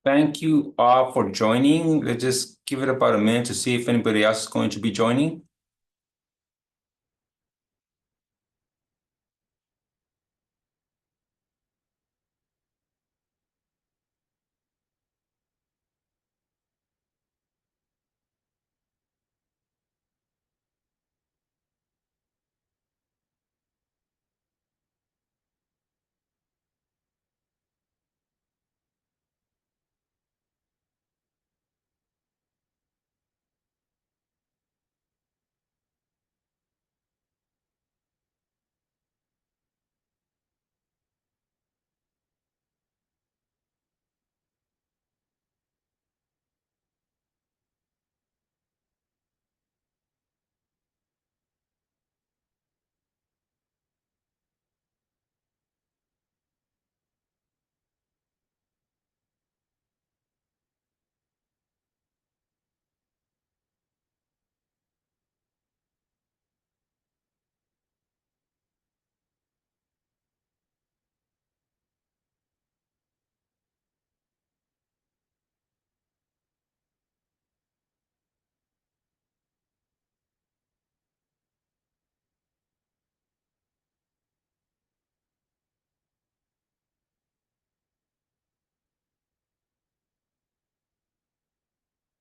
Thank you all for joining. Let's just give it about a minute to see if anybody else is going to be joining.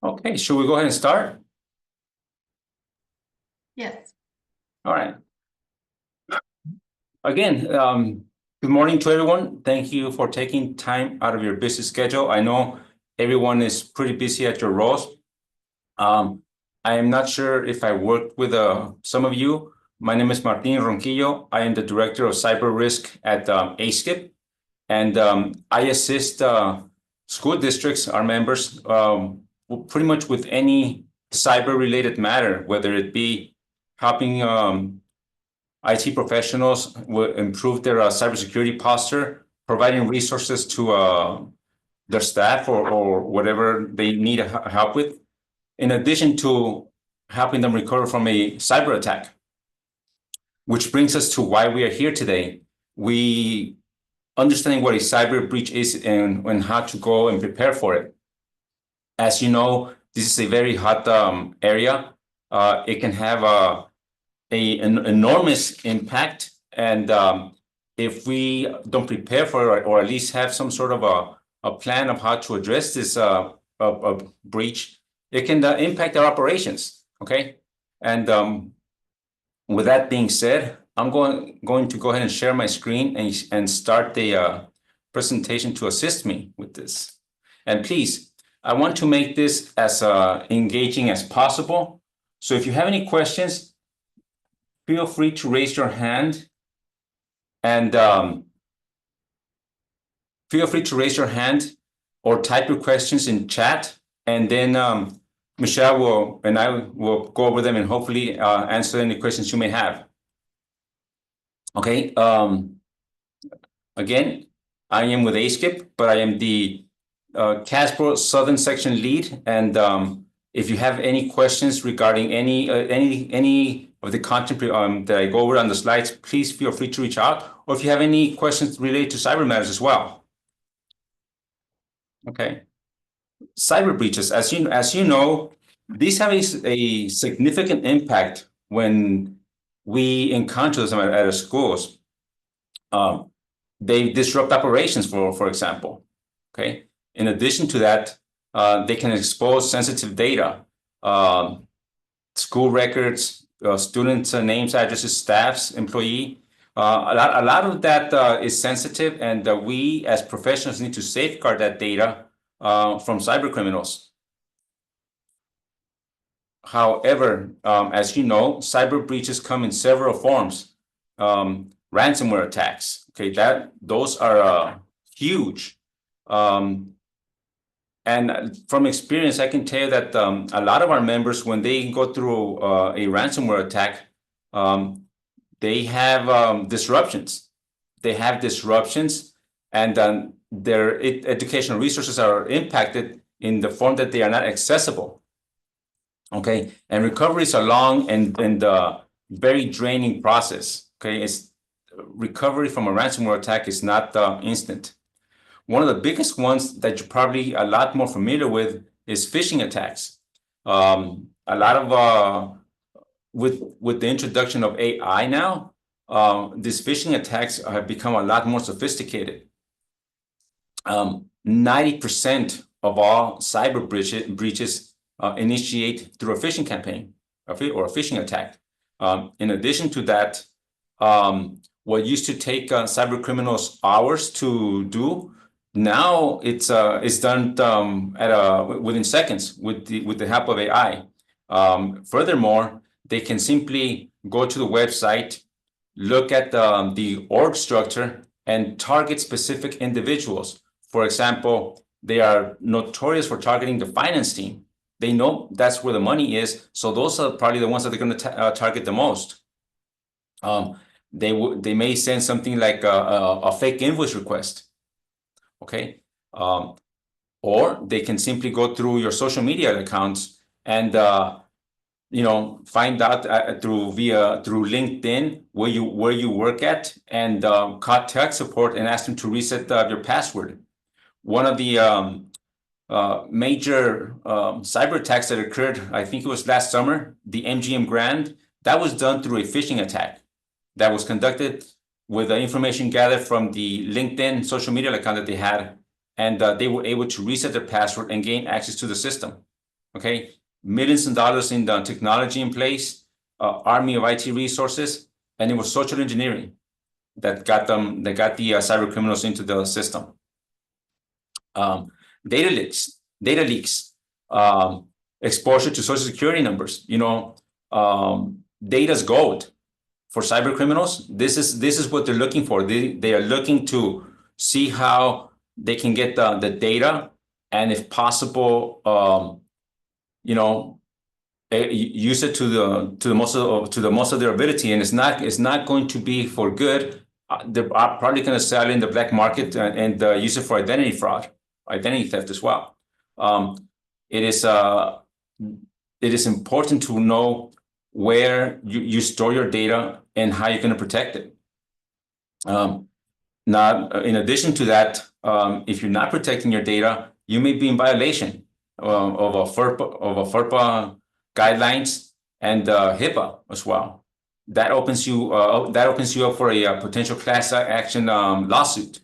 Okay, should we go ahead and start? Yes. All right. Again, good morning to everyone. Thank you for taking time out of your busy schedule. I know everyone is pretty busy at your roles. I am not sure if I worked with some of you. My name is Martin Ronquillo. I am the Director of Cyber Risk at ASCIP, and I assist school districts, our members, pretty much with any cyber-related matter, whether it be helping IT professionals improve their cybersecurity posture, providing resources to their staff or whatever they need help with, in addition to helping them recover from a cyber attack. Which brings us to why we are here today. We understanding what a cyber breach is and how to go and prepare for it. As you know, this is a very hot area. It can have an enormous impact, and if we don't prepare for it, or at least have some sort of a plan of how to address this a breach, it can impact our operations. Okay, and with that being said, I'm going to go ahead and share my screen and start the presentation to assist me with this. And please, I want to make this as engaging as possible. So if you have any questions, feel free to raise your hand, and feel free to raise your hand or type your questions in chat, and then Michelle and I will go over them and hopefully answer any questions you may have. Okay. Again, I am with ASCIP, but I am the CASBO Southern Section lead, and if you have any questions regarding any of the content that I go over on the slides, please feel free to reach out, or if you have any questions related to cyber matters as well. Okay. Cyber breaches, as you know, these have a significant impact when we encounter them at our schools. They disrupt operations, for example. Okay. In addition to that, they can expose sensitive data, school records, students' names, addresses, staffs, employee. A lot of that is sensitive, and we as professionals need to safeguard that data from cyber criminals. However, as you know, cyber breaches come in several forms. Ransomware attacks. Okay, those are huge. And from experience, I can tell you that a lot of our members, when they go through a ransomware attack, they have disruptions. They have disruptions, and their educational resources are impacted in the form that they are not accessible. Okay, and recovery is a long and very draining process. Okay, recovery from a ransomware attack is not instant. one of the biggest ones that you're probably a lot more familiar with is phishing attacks. A lot of with the introduction of AI now, these phishing attacks have become a lot more sophisticated. 90% of all cyber breaches initiate through a phishing campaign or a phishing attack. In addition to that, what used to take cyber criminals hours to do, now it's done within seconds with the help of AI. Furthermore, they can simply go to the website, look at the org structure, and target specific individuals. For example, they are notorious for targeting the finance team. They know that's where the money is, so those are probably the ones that they're going to target the most. They may send something like a fake invoice request, okay? Or they can simply go through your social media accounts and find out through LinkedIn where you work at, and contact support and ask them to reset your password. One of the major cyber attacks that occurred, I think it was last summer, the MGM Grand, that was done through a phishing attack that was conducted with the information gathered from the LinkedIn social media account that they had, and they were able to reset their password and gain access to the system. Okay, millions of dollars in the technology in place, army of IT resources, and it was social engineering that got the cyber criminals into the system. Data leaks, exposure to social security numbers. Data's gold for cyber criminals. This is what they're looking for. They are looking to see how they can get the data, and if possible, use it to the most of their ability. And it's not going to be for good. They're probably going to sell in the black market and use it for identity fraud, identity theft as well. It is important to know where you store your data and how you're going to protect it. Now, in addition to that, if you're not protecting your data, you may be in violation of a FERPA guidelines and HIPAA as well. That opens you up for a potential class action lawsuit.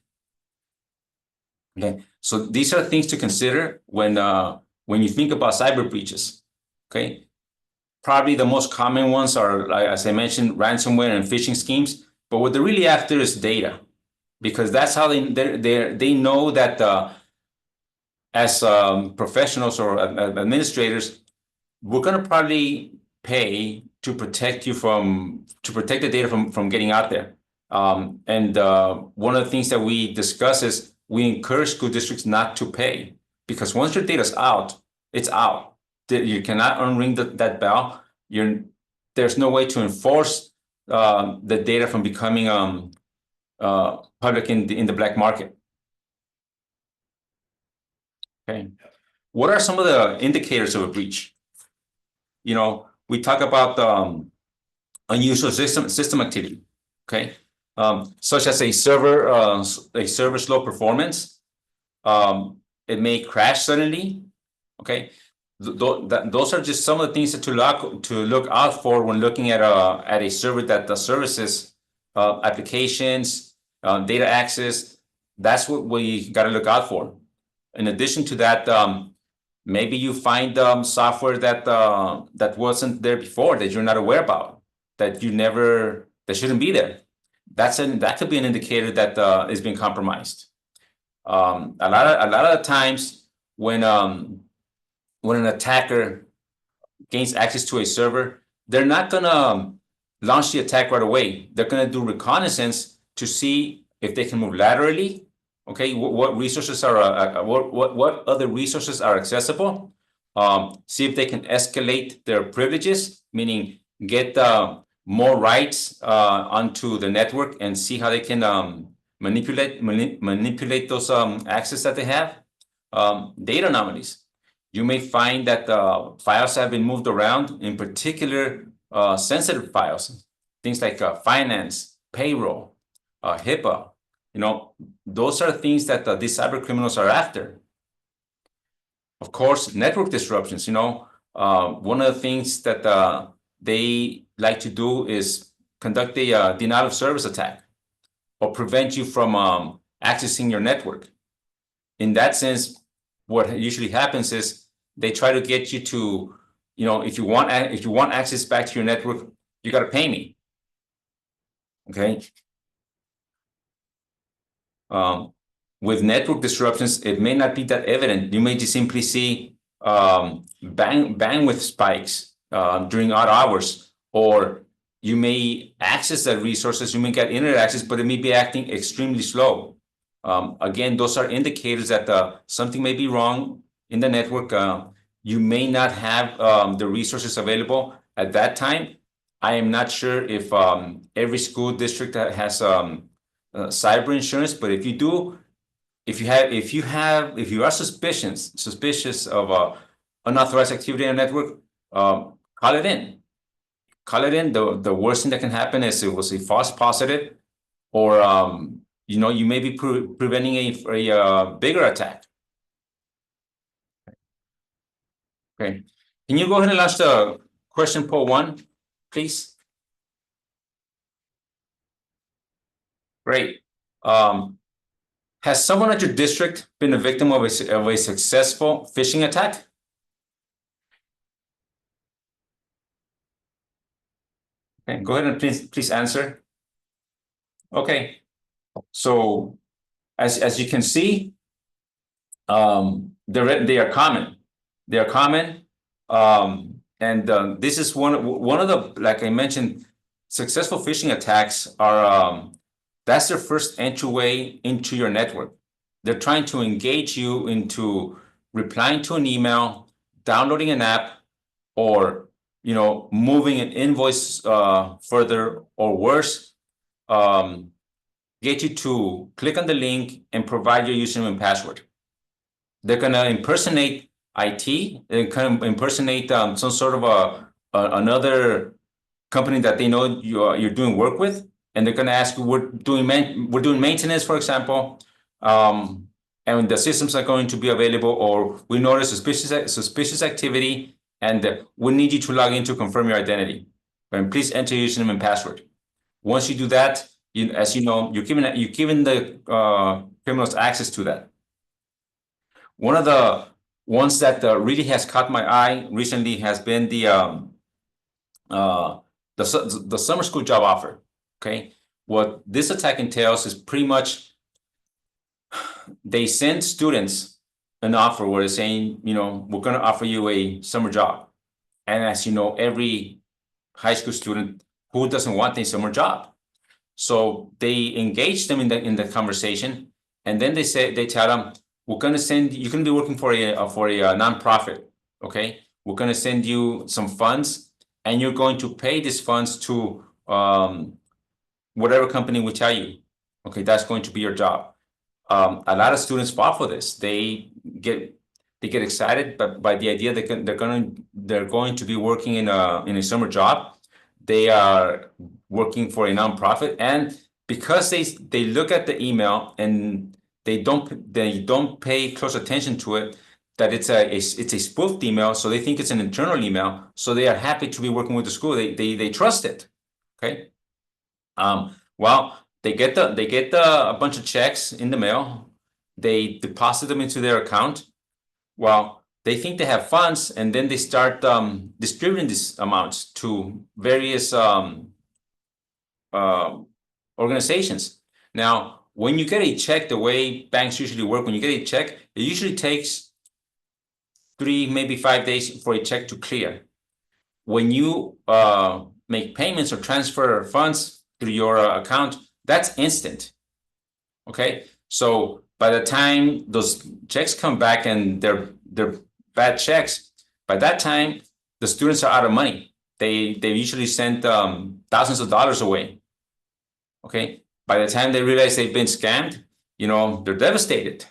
Okay, so these are things to consider when you think about cyber breaches. Okay, probably the most common ones are, as I mentioned, ransomware and phishing schemes. But what they're really after is data, because that's how they know that as professionals or administrators, we're going to probably pay to protect the data from getting out there. And one of the things that we discuss is we encourage school districts not to pay, because once your data's out, it's out. You cannot unring that bell. There's no way to enforce the data from becoming public in the black market. Okay, what are some of the indicators of a breach? We talk about unusual system activity. Okay, such as a server slow performance. It may crash suddenly. Okay, those are just some of the things to look out for when looking at a server that services applications, data access. That's what we got to look out for. In addition to that, maybe you find software that wasn't there before, that you're not aware about, that shouldn't be there. That could be an indicator that is being compromised. A lot of times when an attacker gains access to a server, they're not gonna launch the attack right away. They're gonna do reconnaissance to see if they can move laterally. Okay, what resources are what other resources are accessible? See if they can escalate their privileges, meaning get more rights onto the network, and see how they can manipulate those access that they have. Data anomalies. You may find that files have been moved around, in particular sensitive files, things like finance, payroll, HIPAA, those are things that these cyber criminals are after. Of course, network disruptions, one of the things that they like to do is conduct a denial of service attack or prevent you from accessing your network. In that sense, what usually happens is they try to get you to, if you want access back to your network, you got to pay me. Okay. With network disruptions, it may not be that evident. You may just simply see bandwidth spikes during odd hours, or you may access the resources, you may get internet access, but it may be acting extremely slow. Again, those are indicators that something may be wrong in the network. You may not have the resources available at that time. I am not sure if every school district has cyber insurance, but if you do, if you are suspicious of unauthorized activity in a network, call it in. Call it in. The worst thing that can happen is it was a false positive, or you may be preventing a bigger attack. Okay. Can you go ahead and launch the question poll 1, please? Great. Has someone at your district been a victim of a successful phishing attack? Okay, go ahead and please answer. Okay, so as you can see, they are common. They are common, and this is one of the, like I mentioned, successful phishing attacks are that's their first entryway into your network. They're trying to engage you into replying to an email, downloading an app, or moving an invoice further, or worse, get you to click on the link and provide your username and password. They're gonna impersonate IT. They're gonna impersonate some sort of another company that they know you're doing work with, and they're gonna ask you, we're doing maintenance, for example, and the systems are going to be available, or we notice suspicious activity, and we need you to log in to confirm your identity. And please enter your username and password. Once you do that, as you know, you're giving the criminals access to that. One of the ones that really has caught my eye recently has been the summer school job offer. Okay, what this attack entails is pretty much they send students an offer where they're saying, we're going to offer you a summer job. And as you know, every high school student, who doesn't want a summer job? So they engage them in the conversation, and then they tell them, we're going to send you can be working for a nonprofit. Okay, we're going to send you some funds, and you're going to pay these funds to whatever company we tell you. Okay, that's going to be your job. A lot of students fall for this. They get excited by the idea that they're going to be working in a summer job. They are working for a nonprofit, and because they look at the email and they don't pay close attention to it, that it's a spoofed email, so they think it's an internal email, so they are happy to be working with the school. They trust it. Okay. Well, they get a bunch of checks in the mail. They deposit them into their account. Well, they think they have funds, and then they start distributing these amounts to various organizations. Now, when you get a check, the way banks usually work, when you get a check, it usually takes 3, maybe 5 days for a check to clear. When you make payments or transfer funds through your account, that's instant. Okay, so by the time those checks come back and they're bad checks, by that time the students are out of money. They usually send thousands of dollars away. Okay, by the time they realize they've been scammed, they're devastated.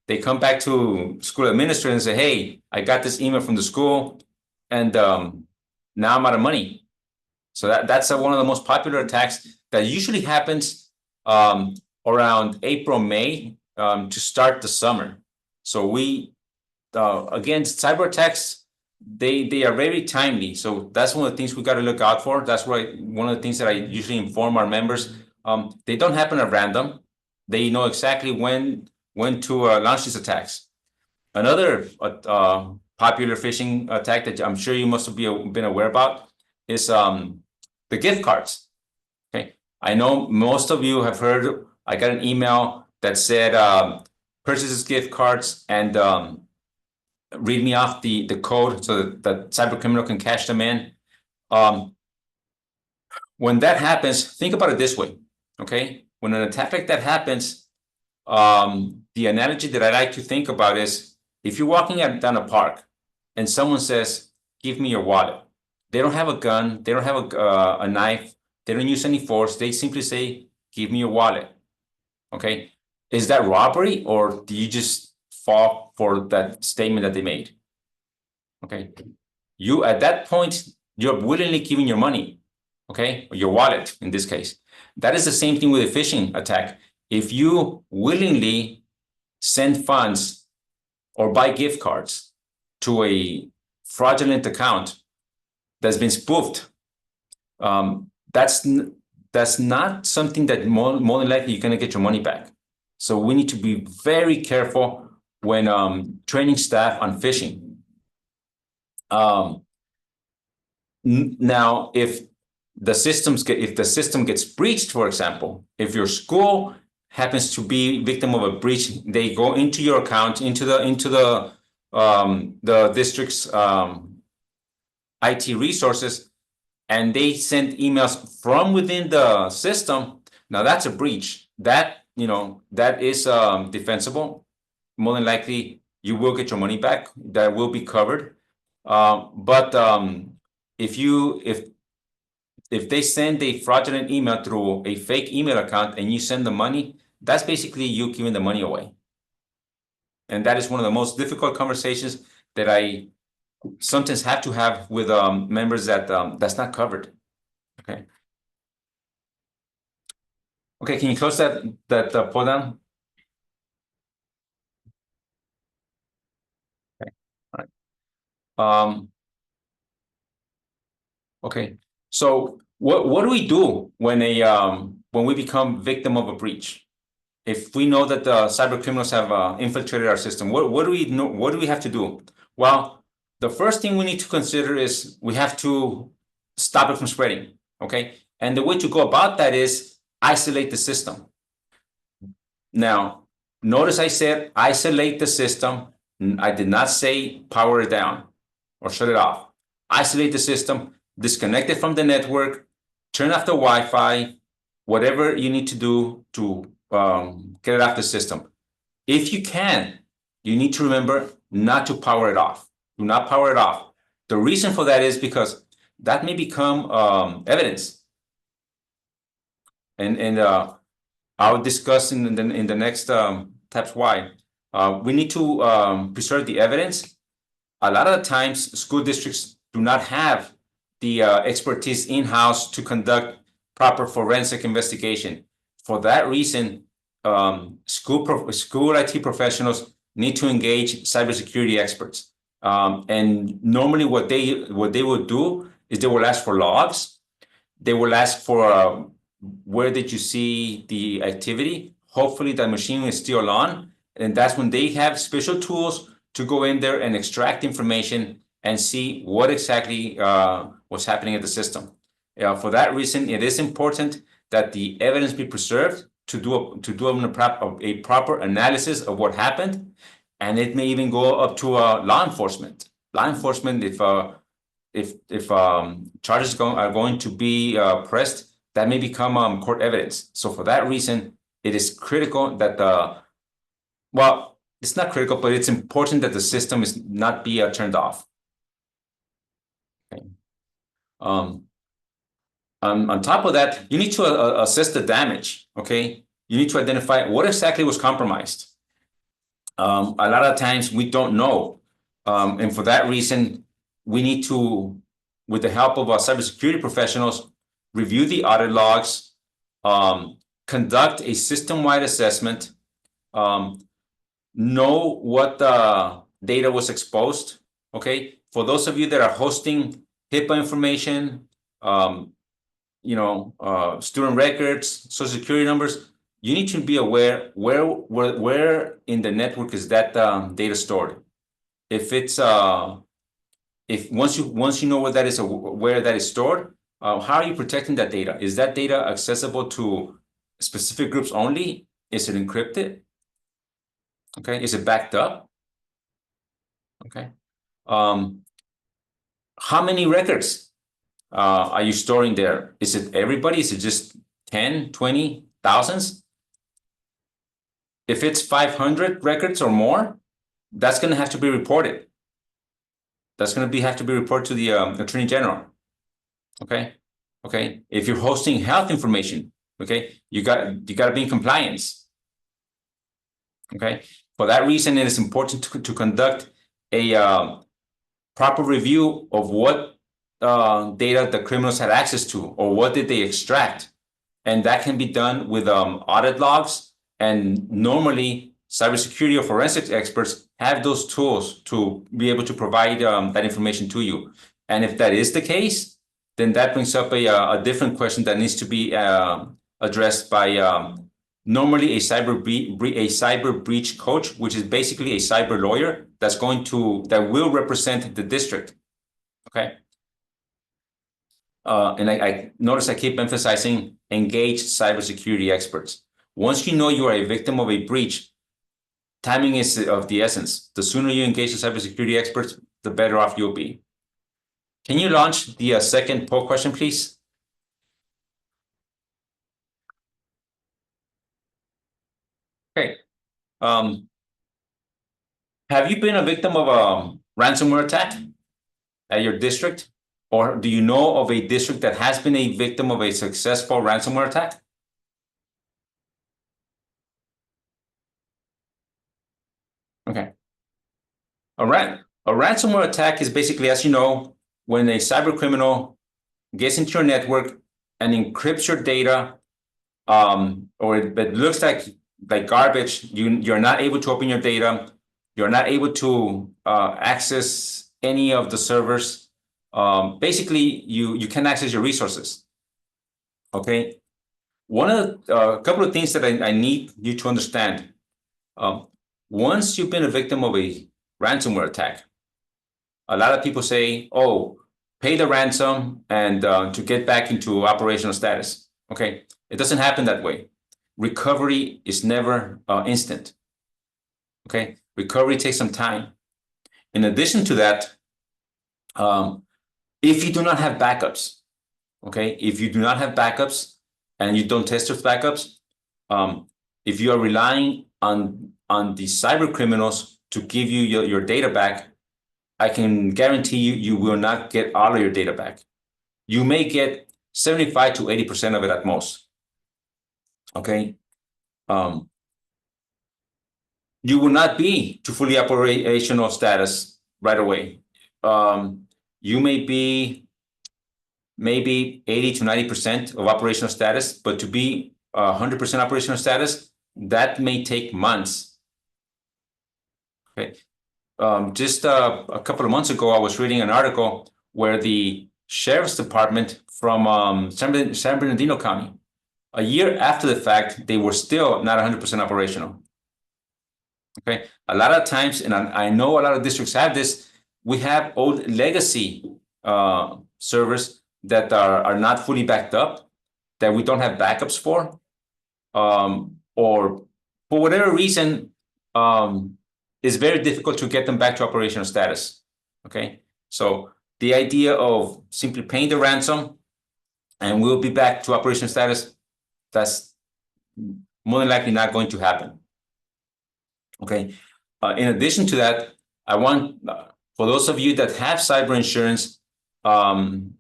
They come back to school administrator and say, hey, I got this email from the school, and now I'm out of money. So that's one of the most popular attacks that usually happens around April, May to start the summer. So we, again, cyber attacks, they are very timely. So that's one of the things we got to look out for. That's why one of the things that I usually inform our members, they don't happen at random. They know exactly when to launch these attacks. Another popular phishing attack that I'm sure you must have been aware about is the gift cards. Okay, I know most of you have heard. I got an email that said purchases gift cards and read me off the code so that the cyber criminal can cash them in. When that happens, think about it this way. Okay, when an attack like that happens, the analogy that I like to think about is if you're walking down a park and someone says, "Give me your wallet." They don't have a gun. They don't have a knife. They don't use any force. They simply say, "Give me your wallet." Okay. Is that robbery, or do you just fall for that statement that they made? Okay. You, at that point, you're willingly giving your money. Okay. Or your wallet in this case. That is the same thing with a phishing attack. If you willingly send funds or buy gift cards to a fraudulent account that's been spoofed, that's not something that more than likely you're going to get your money back. So we need to be very careful when training staff on phishing. Now, if the system gets breached, for example, if your school happens to be victim of a breach, they go into your account, into the district's IT resources, and they send emails from within the system. Now that's a breach. That is defensible. More than likely, you will get your money back. That will be covered. But if they send a fraudulent email through a fake email account and you send the money, that's basically you giving the money away. And that is one of the most difficult conversations that I sometimes have to have with members that's not covered. Okay. Okay, can you close that pull down? Okay. All right. Okay. So what do we do when we become victim of a breach? If we know that the cyber criminals have infiltrated our system, what do we know? What do we have to do? Well, the first thing we need to consider is we have to stop it from spreading. Okay. And the way to go about that is isolate the system. Now, notice I said isolate the system. I did not say power it down or shut it off. Isolate the system, disconnect it from the network, turn off the Wi-Fi, whatever you need to do to get it off the system. If you can, you need to remember not to power it off. Do not power it off. The reason for that is because that may become evidence. And I'll discuss in the next steps why. We need to preserve the evidence. A lot of the times, school districts do not have the expertise in-house to conduct proper forensic investigation. For that reason, school IT professionals need to engage cybersecurity experts. And normally what they will do is they will ask for logs. They will ask for where did you see the activity? Hopefully that machine is still on. And that's when they have special tools to go in there and extract information and see what exactly was happening at the system. For that reason, it is important that the evidence be preserved to do a proper analysis of what happened, and it may even go up to law enforcement. Law enforcement, if charges are going to be pressed, that may become court evidence. So for that reason, it is critical that well, it's not critical, but it's important that the system is not be turned off. Okay. On top of that, you need to assess the damage. Okay, you need to identify what exactly was compromised. A lot of times we don't know, and for that reason, we need to, with the help of our cybersecurity professionals, review the audit logs, conduct a system-wide assessment, know what data was exposed, okay? For those of you that are hosting HIPAA information, student records, social security numbers, you need to be aware where in the network is that data stored. If it's if once you know where that is stored, how are you protecting that data? Is that data accessible to specific groups only? Is it encrypted? Okay, is it backed up? Okay. How many records are you storing there? Is it everybody? Is it just 10, 20, thousands? If it's 500 records or more, that's going to have to be reported. That's going to have to be reported to the Attorney General. Okay. Okay. If you're hosting health information, okay, you got to be in compliance. Okay. For that reason, it is important to conduct a proper review of what data the criminals had access to, or what did they extract, and that can be done with audit logs. And normally, cybersecurity or forensics experts have those tools to be able to provide that information to you. And if that is the case, then that brings up a different question that needs to be addressed by normally a cyber breach coach, which is basically a cyber lawyer that will represent the district. Okay. And I notice I keep emphasizing engage cybersecurity experts. Once you know you are a victim of a breach, timing is of the essence. The sooner you engage the cybersecurity experts, the better off you'll be. Can you launch the second poll question, please? Okay. Have you been a victim of a ransomware attack at your district? Or do you know of a district that has been a victim of a successful ransomware attack? Okay. All right. A ransomware attack is basically, as you know, when a cyber criminal gets into your network and encrypts your data, or it looks like garbage. You're not able to open your data. You're not able to access any of the servers. Basically, you can access your resources. Okay. One of a couple of things that I need you to understand. Once you've been a victim of a ransomware attack, a lot of people say, "Oh, pay the ransom and to get back into operational status." Okay, it doesn't happen that way. Recovery is never instant. Okay, recovery takes some time. In addition to that, if you do not have backups, okay, if you do not have backups and you don't test your backups, if you are relying on the cyber criminals to give you your data back, I can guarantee you will not get all of your data back. You may get 75 to 80% of it at most. Okay. You will not be to fully operational status right away. You may be maybe 80 to 90% of operational status, but to be 100% operational status, that may take months. Okay. Just a couple of months ago, I was reading an article where the sheriff's department from San Bernardino County, a year after the fact, they were still not 100% operational. Okay, a lot of times, and I know a lot of districts have this, we have old legacy servers that are not fully backed up, that we don't have backups for, or for whatever reason, it's very difficult to get them back to operational status. Okay, so the idea of simply paying the ransom and we'll be back to operational status, that's more than likely not going to happen. Okay. In addition to that, I want, for those of you that have cyber insurance, the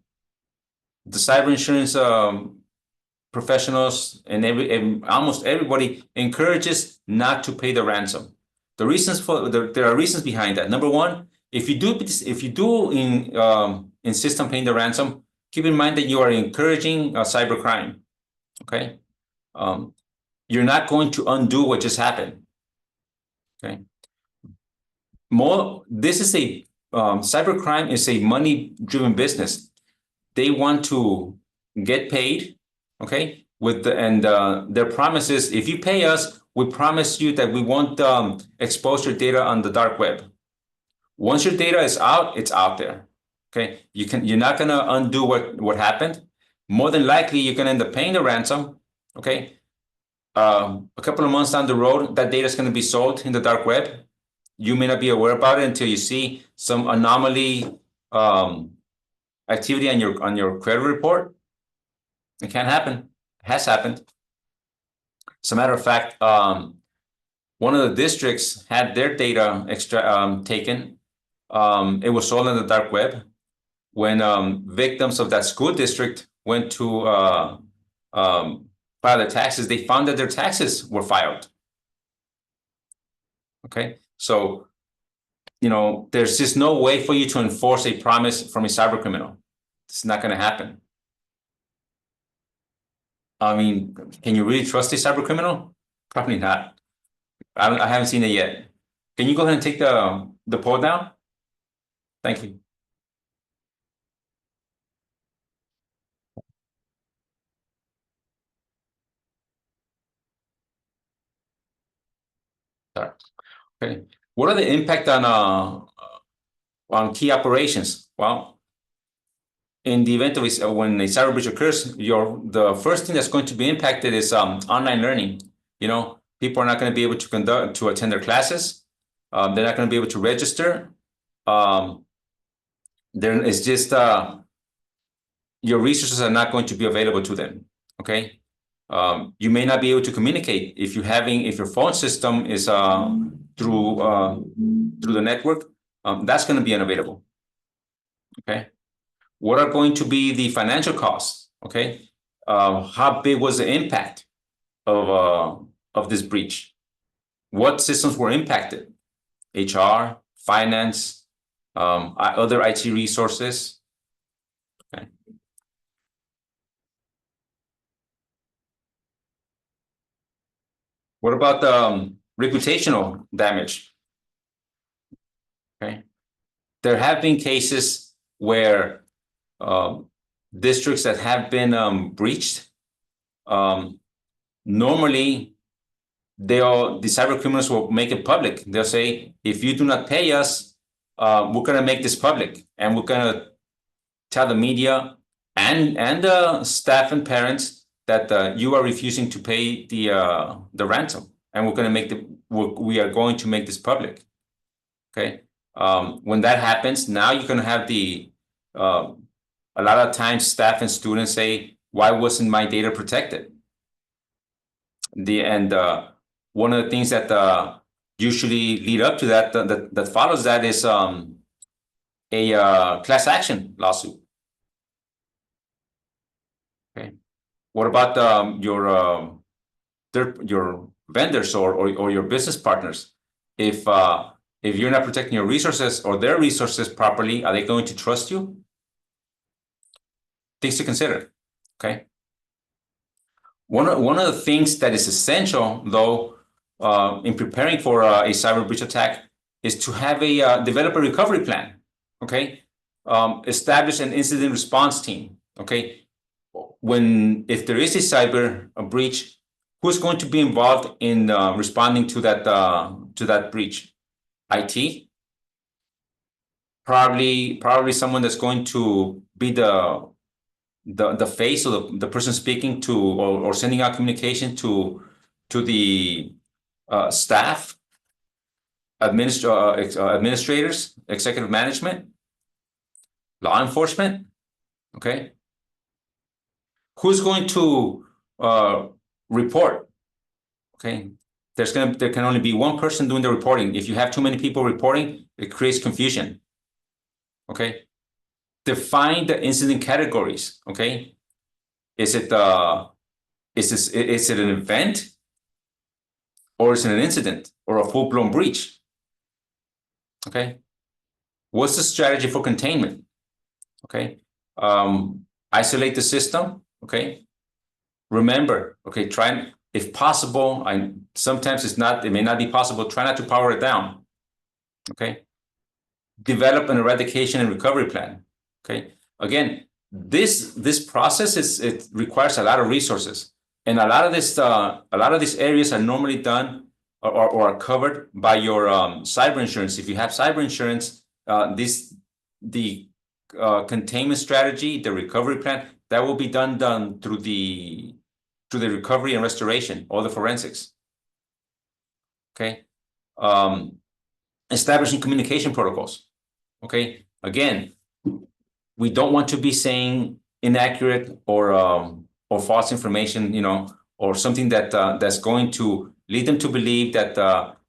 cyber insurance professionals and almost everybody encourages not to pay the ransom. The reasons there are reasons behind that. Number one, if you do insist on paying the ransom, keep in mind that you are encouraging cybercrime. Okay. you're not going to undo what just happened. Okay. This is a cybercrime is a money-driven business. They want to get paid, okay? Their promise is, if you pay us, we promise you that we won't expose your data on the dark web. Once your data is out, it's out there. Okay, you're not gonna undo what happened. More than likely, you're gonna end up paying the ransom. Okay, a couple of months down the road, that data is gonna be sold in the dark web. You may not be aware about it until you see some anomaly activity on your credit report. It can happen. It has happened. As a matter of fact, one of the districts had their data taken. It was sold on the dark web. When victims of that school district went to file their taxes, they found that their taxes were filed. Okay, so there's just no way for you to enforce a promise from a cyber criminal. It's not going to happen. I mean, can you really trust a cyber criminal? Probably not. I haven't seen it yet. Can you go ahead and take the poll down? Thank you. Sorry. Okay. What are the impact on key operations? Well, in the event of when a cyber breach occurs, the first thing that's going to be impacted is online learning. People are not going to be able to attend their classes. They're not going to be able to register. There is just your resources are not going to be available to them. Okay, you may not be able to communicate if your phone system is through the network. That's going to be unavailable. Okay, what are going to be the financial costs? Okay, how big was the impact of this breach? What systems were impacted? HR, finance, other IT resources. Okay. What about reputational damage? Okay. There have been cases where districts that have been breached, normally the cyber criminals will make it public. They'll say, if you do not pay us, we're going to make this public, and we're going to tell the media and staff and parents that you are refusing to pay the ransom, and we are going to make this public. Okay, when that happens, now you're going to have a lot of times staff and students say, why wasn't my data protected? One of the things that usually lead up to that follows that is a class action lawsuit. Okay, what about your vendors or your business partners? If you're not protecting your resources or their resources properly, are they going to trust you? Things to consider. Okay. One of the things that is essential, though, in preparing for a cyber breach attack, is to have develop a recovery plan. Okay, establish an incident response team. Okay, if there is a cyber breach, who's going to be involved in responding to that breach? IT, probably someone that's going to be the face or the person speaking to or sending out communication to the staff, administrators, executive management, law enforcement. Okay, who's going to report? Okay, there can only be one person doing the reporting. If you have too many people reporting, it creates confusion. Okay, define the incident categories. Okay, is it an event, or is it an incident or a full-blown breach? Okay, what's the strategy for containment? Okay, isolate the system. Okay, remember. Okay, if possible, sometimes it may not be possible, try not to power it down. Okay. Develop an eradication and recovery plan. Okay. Again, this process it requires a lot of resources, and a lot of these areas are normally done or are covered by your cyber insurance. If you have cyber insurance, the containment strategy, the recovery plan, that will be done through the recovery and restoration, all the forensics. Okay. Establishing communication protocols. Okay. Again, we don't want to be saying inaccurate or false information, or something that's going to lead them to believe that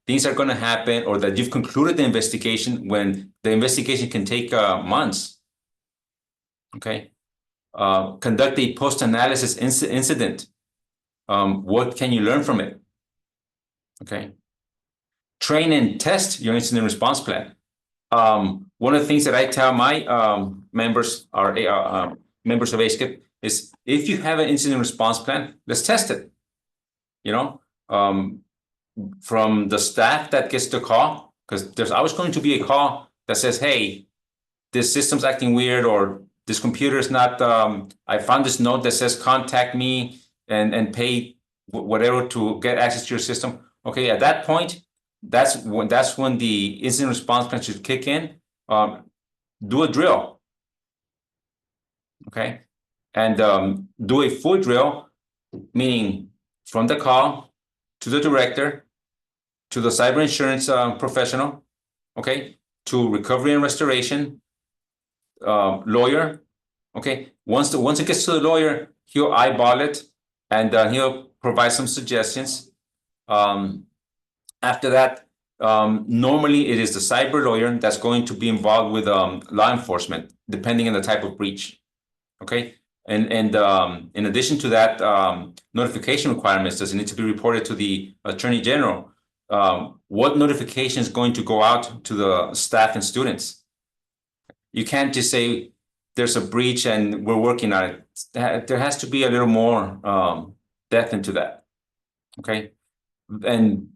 things are going to happen, or that you've concluded the investigation when the investigation can take months. Okay. Conduct a post-analysis incident. What can you learn from it? Okay. Train and test your incident response plan. One of the things that I tell my members, members of ASCIP, is if you have an incident response plan, let's test it. From the staff that gets the call, because there's always going to be a call that says, hey, this system's acting weird, or this computer is not, I found this note that says contact me and pay whatever to get access to your system. Okay, at that point, that's when the incident response plan should kick in. Do a drill. Okay, and do a full drill, meaning from the call to the director, to the cyber insurance professional, okay, to recovery and restoration lawyer. Okay, once it gets to the lawyer, he'll eyeball it, and he'll provide some suggestions. After that, normally it is the cyber lawyer that's going to be involved with law enforcement, depending on the type of breach. Okay, and in addition to that, notification requirements. Does it need to be reported to the Attorney General? What notification is going to go out to the staff and students? You can't just say there's a breach and we're working on it. There has to be a little more depth into that. Okay, and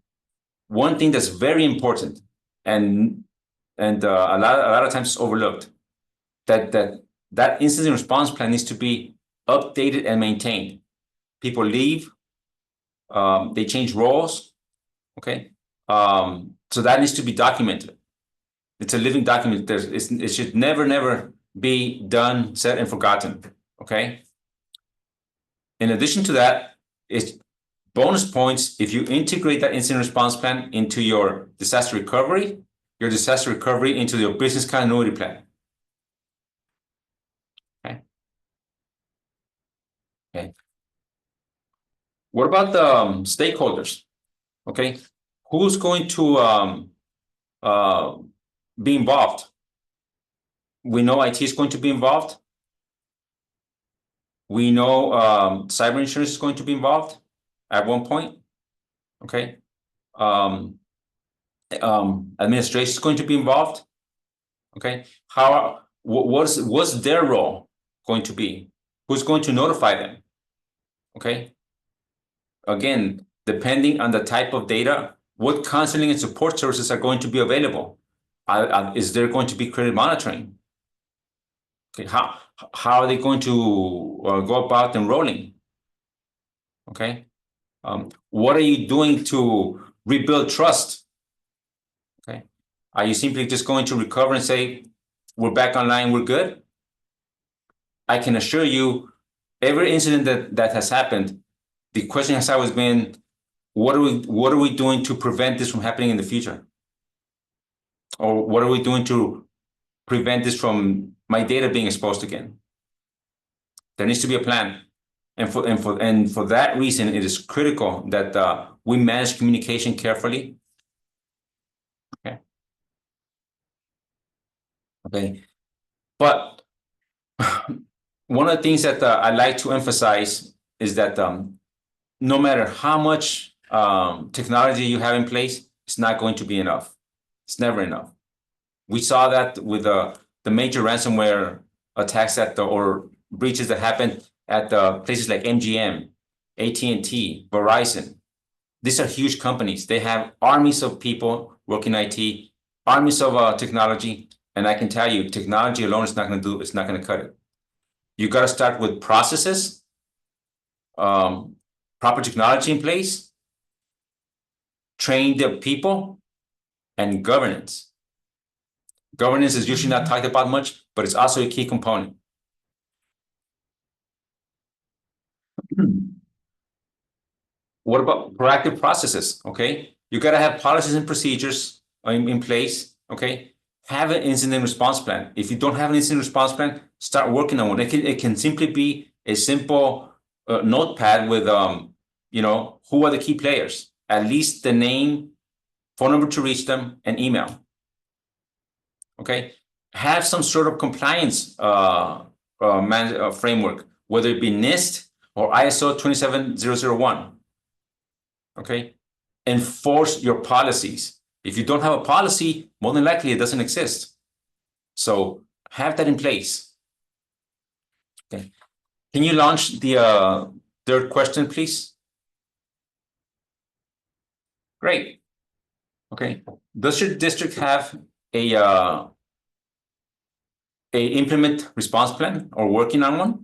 one thing that's very important and a lot of times overlooked, that incident response plan needs to be updated and maintained. People leave, they change roles. Okay, so that needs to be documented. It's a living document. It should never be done, said, and forgotten. Okay. In addition to that, it's bonus points if you integrate that incident response plan into your disaster recovery into your business continuity plan. Okay. Okay. What about the stakeholders? Okay. Who's going to be involved? We know IT is going to be involved. We know cyber insurance is going to be involved at one point. Okay. Administration is going to be involved. Okay. What's their role going to be? Who's going to notify them? Okay. Again, depending on the type of data, what counseling and support services are going to be available? Is there going to be credit monitoring? Okay, how are they going to go about enrolling? Okay, what are you doing to rebuild trust? Okay, are you simply just going to recover and say, we're back online, we're good? I can assure you, every incident that has happened, the question has always been, what are we doing to prevent this from happening in the future? Or what are we doing to prevent this from my data being exposed again? There needs to be a plan. And for that reason, it is critical that we manage communication carefully. Okay. Okay. But one of the things that I like to emphasize is that no matter how much technology you have in place, it's not going to be enough. It's never enough. We saw that with the major ransomware attacks or breaches that happened at places like MGM, AT&T, Verizon. These are huge companies. They have armies of people working IT, armies of technology. And I can tell you, technology alone is not going to do, it's not going to cut it. You got to start with processes, proper technology in place, train the people, and governance. Governance is usually not talked about much, but it's also a key component. What about proactive processes? Okay, you got to have policies and procedures in place. Okay, have an incident response plan. If you don't have an incident response plan, start working on one. It can simply be a simple notepad with who are the key players, at least the name, phone number to reach them, and email. Okay, have some sort of compliance framework, whether it be NIST or ISO 27001. Okay, enforce your policies. If you don't have a policy, more than likely it doesn't exist. So have that in place. Okay, can you launch the third question, please? Great. Okay, does your district have a implement response plan or working on one?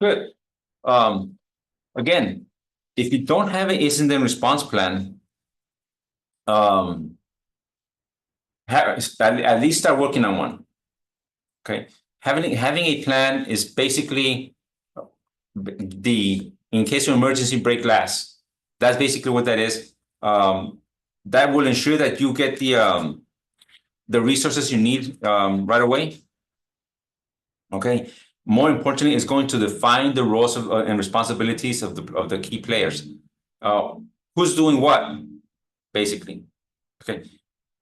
Good. Again, if you don't have an incident response plan, at least start working on one. Okay, having a plan is basically in case of emergency, break glass. That's basically what that is. That will ensure that you get the resources you need right away. Okay. More importantly, it's going to define the roles and responsibilities of the key players. Who's doing what, basically. Okay.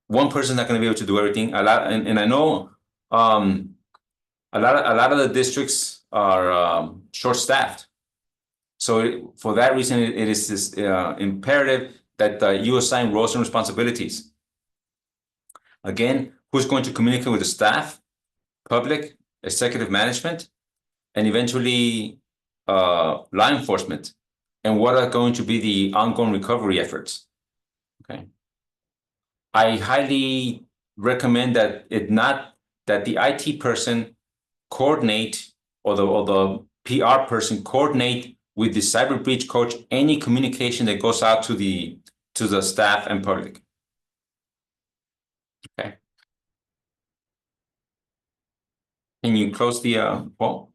One person's not going to be able to do everything. And I know a lot of the districts are short-staffed. So for that reason, it is this imperative that you assign roles and responsibilities. Again, who's going to communicate with the staff, public, executive management, and eventually law enforcement, and what are going to be the ongoing recovery efforts. Okay, I highly recommend that the IT person coordinate or the PR person coordinate with the cyber breach coach any communication that goes out to the staff and public. Okay. Can you close the poll?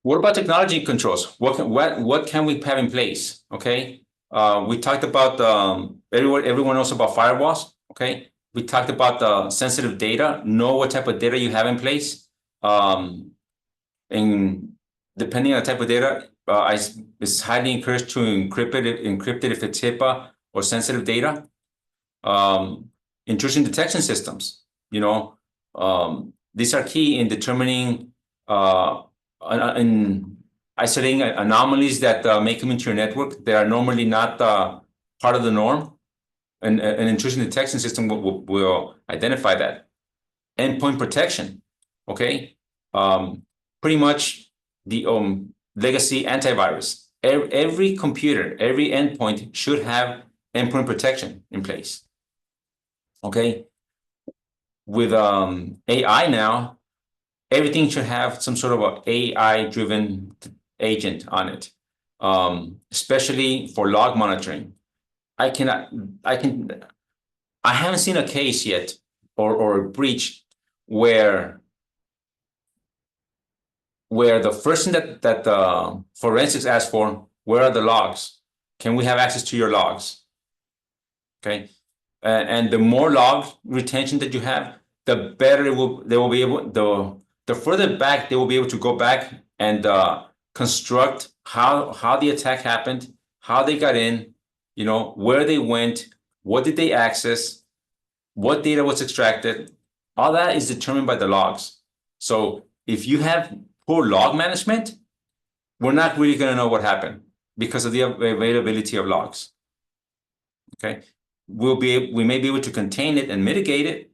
What about technology controls? What can we have in place? Okay, we talked about everyone knows about firewalls. Okay, we talked about the sensitive data. Know what type of data you have in place, and depending on the type of data, it's highly encouraged to encrypt it if it's HIPAA or sensitive data. Intrusion detection systems. These are key in determining in isolating anomalies that may come into your network. They are normally not part of the norm. An intrusion detection system will identify that. Endpoint protection, okay? Pretty much the legacy antivirus. Every computer, every endpoint should have endpoint protection in place, okay? With AI now, everything should have some sort of an AI-driven agent on it, especially for log monitoring. I haven't seen a case yet or a breach where the first thing that forensics asks for, where are the logs? Can we have access to your logs? Okay, and the more log retention that you have, the better they will be able. The further back they will be able to go back and construct how the attack happened, how they got in, where they went, what did they access, what data was extracted. All that is determined by the logs. So if you have poor log management, we're not really going to know what happened because of the availability of logs. Okay, we may be able to contain it and mitigate it,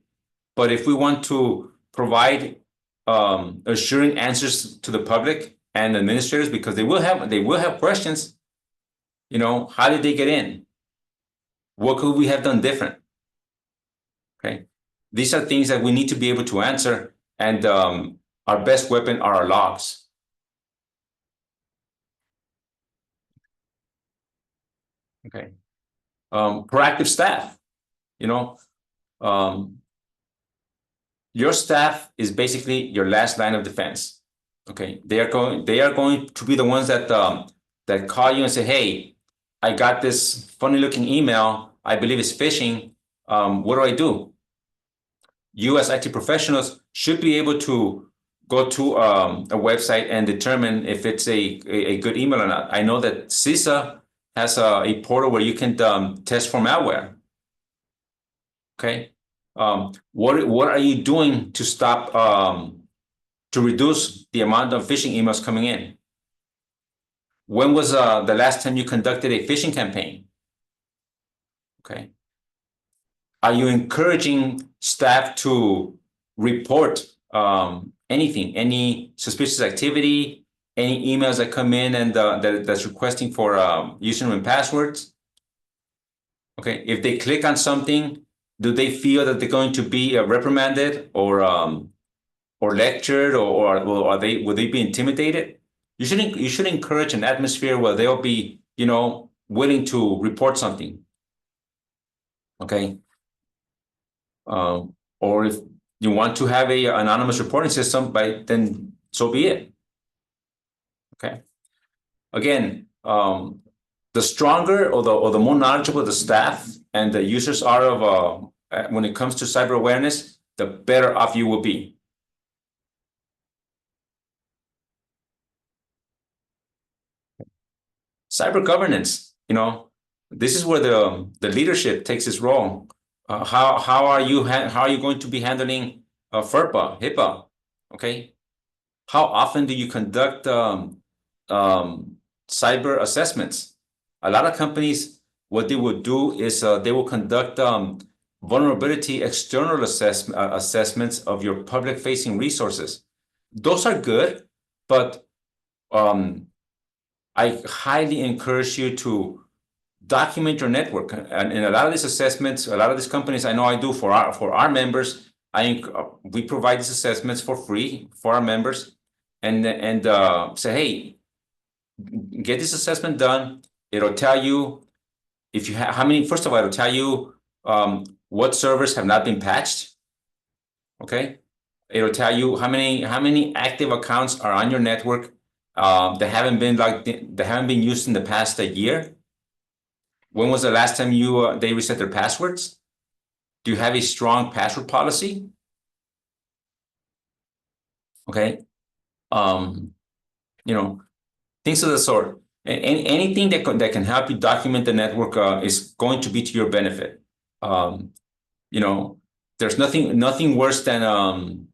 but if we want to provide assuring answers to the public and administrators, because they will have questions, you know, how did they get in? What could we have done different? Okay, these are things that we need to be able to answer, and our best weapon are our logs. Okay, proactive staff, you know, your staff is basically your last line of defense. Okay, they are going to be the ones that that call you and say, hey, I got this funny looking email, I believe it's phishing. What do I do? You as IT professionals should be able to go to a website and determine if it's a good email or not. I know that CISA has a portal where you can test for malware. Okay, what are you doing to stop to reduce the amount of phishing emails coming in? When was the last time you conducted a phishing campaign? Okay, are you encouraging staff to report anything, any suspicious activity, any emails that come in and that's requesting for username and passwords? Okay, if they click on something, do they feel that they're going to be reprimanded or lectured, or will they be intimidated? You should encourage an atmosphere where they'll be, you know, willing to report something. Okay. Or if you want to have a anonymous reporting system, then so be it. Okay. Again, the stronger or the more knowledgeable the staff and the users are of when it comes to cyber awareness, the better off you will be. Cyber governance, you know, this is where the leadership takes its role. How are you going to be handling FERPA, HIPAA? Okay, how often do you conduct cyber assessments? A lot of companies, what they will do is they will conduct vulnerability external assessments of your public-facing resources. Those are good, but I highly encourage you to document your network. And in a lot of these assessments, a lot of these companies, I know I do for our members, we provide these assessments for free for our members, and say, hey, get this assessment done. It'll tell you if you have how many. First of all, it'll tell you what servers have not been patched. Okay, it'll tell you how many active accounts are on your network that haven't been used in the past year. When was the last time they reset their passwords? Do you have a strong password policy? Okay, you know, things of the sort. Anything that can help you document the network is going to be to your benefit. You know, there's nothing worse than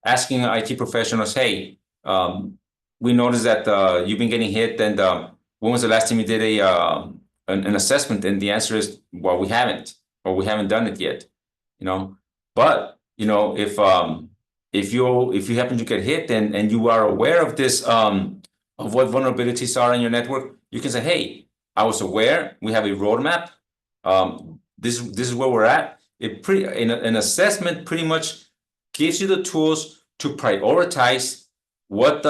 asking IT professionals, hey, we noticed that you've been getting hit, and when was the last time you did an assessment? And the answer is, well, we haven't, or we haven't done it yet. You know, but you know, if you happen to get hit and you are aware of this of what vulnerabilities are in your network, you can say, hey, I was aware. We have a roadmap. This is where we're at. An assessment pretty much gives you the tools to prioritize what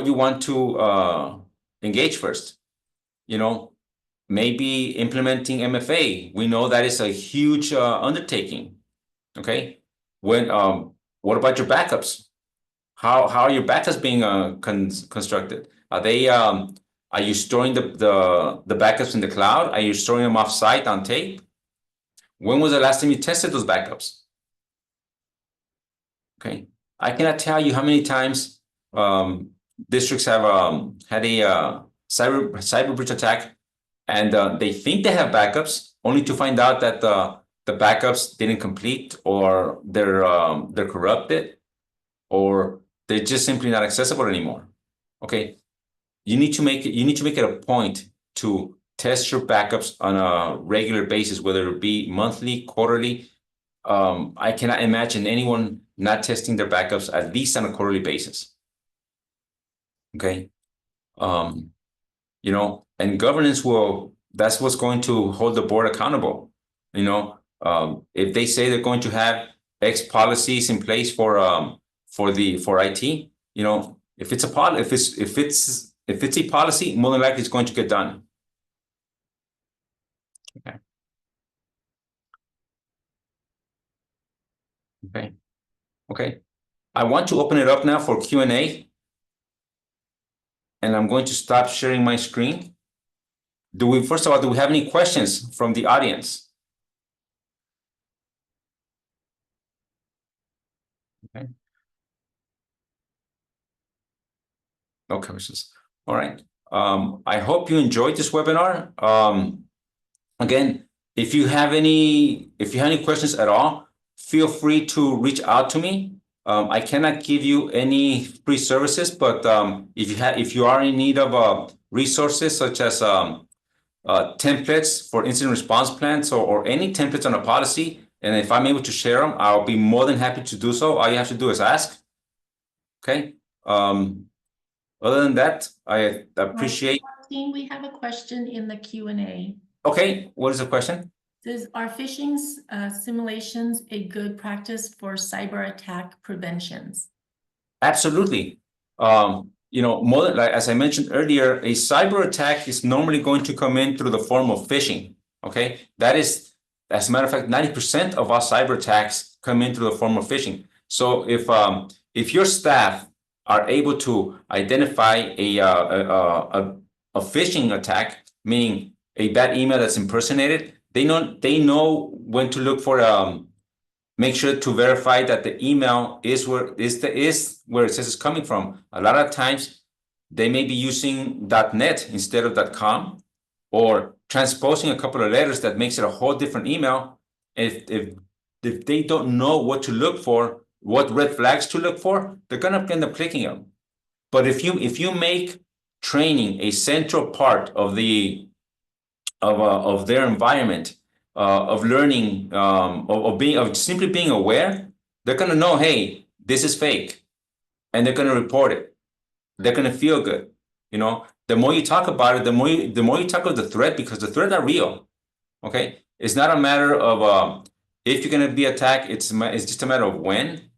you want to engage first. You know, maybe implementing MFA. We know that is a huge undertaking. Okay, what about your backups? How are your backups being constructed? Are you storing the backups in the cloud? Are you storing them off-site on tape? When was the last time you tested those backups? Okay, I cannot tell you how many times districts have had a cyber breach attack, and they think they have backups, only to find out that the backups didn't complete, or they're corrupted, or they're just simply not accessible anymore. Okay, you need to make it a point to test your backups on a regular basis, whether it be monthly, quarterly. I cannot imagine anyone not testing their backups at least on a quarterly basis. Okay. And governance that's what's going to hold the board accountable. If they say they're going to have X policies in place for IT, if it's a policy, more than likely it's going to get done. Okay. Okay. Okay. I want to open it up now for Q&A. And I'm going to stop sharing my screen. First of all, do we have any questions from the audience? Okay. No questions. All right. I hope you enjoyed this webinar. Again, if you have any questions at all, feel free to reach out to me. I cannot give you any free services, but if you are in need of resources such as templates for incident response plans, or any templates on a policy, and if I'm able to share them, I'll be more than happy to do so. All you have to do is ask. Okay. Other than that, I appreciate. Team, we have a question in the Q&A. Okay, what is the question? Are phishing simulations a good practice for cyber attack preventions? Absolutely. More than, like, as I mentioned earlier, a cyber attack is normally going to come in through the form of phishing. Okay, that is, as a matter of fact, 90% of our cyber attacks come in through the form of phishing. So if your staff are able to identify a phishing attack, meaning a bad email that's impersonated, they know when to look for make sure to verify that the email is where it says it's coming from. A lot of times they may be using .net instead of .com, or transposing a couple of letters that makes it a whole different email. If they don't know what to look for, what red flags to look for, they're gonna end up clicking them. But if you make training a central part of their environment, of learning, of simply being aware, they're gonna know, hey, this is fake, and they're gonna report it. They're gonna feel good. The more you talk about it, the more you talk about the threat, because the threats are real. Okay, it's not a matter of if you're gonna be attacked. It's just a matter of when.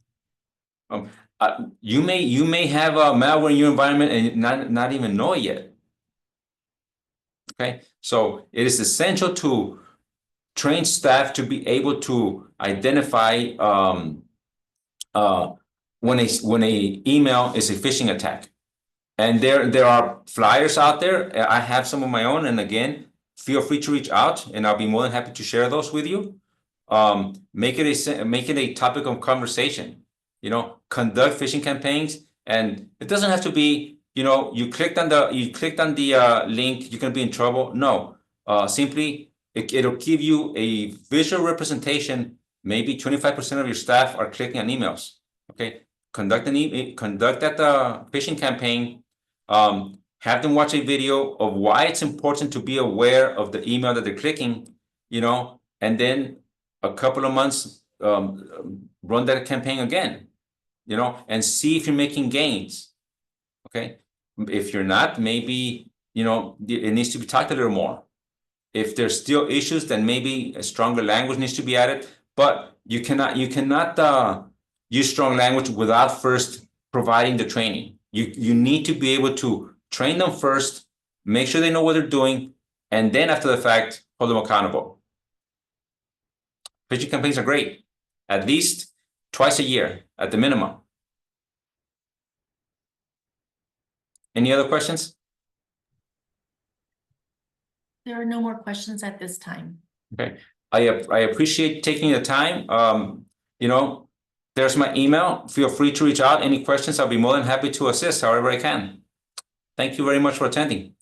You may have a malware in your environment and not even know it yet. Okay, so it is essential to train staff to be able to identify when a email is a phishing attack. And there are flyers out there. I have some of my own, and again, feel free to reach out, and I'll be more than happy to share those with you. Make it a topic of conversation. Conduct phishing campaigns, and it doesn't have to be, you clicked on the link, you're gonna be in trouble. No, simply it'll give you a visual representation. Maybe 25% of your staff are clicking on emails. Okay, conduct that phishing campaign. Have them watch a video of why it's important to be aware of the email that they're clicking. And then a couple of months, run that campaign again. And see if you're making gains. Okay, if you're not, maybe it needs to be talked a little more. If there's still issues, then maybe a stronger language needs to be added. But you cannot use strong language without first providing the training. You need to be able to train them first, make sure they know what they're doing, and then after the fact, hold them accountable. Phishing campaigns are great, at least twice a year at the minimum. Any other questions? There are no more questions at this time. Okay, I appreciate taking the time. There's my email. Feel free to reach out. Any questions, I'll be more than happy to assist however I can. Thank you very much for attending.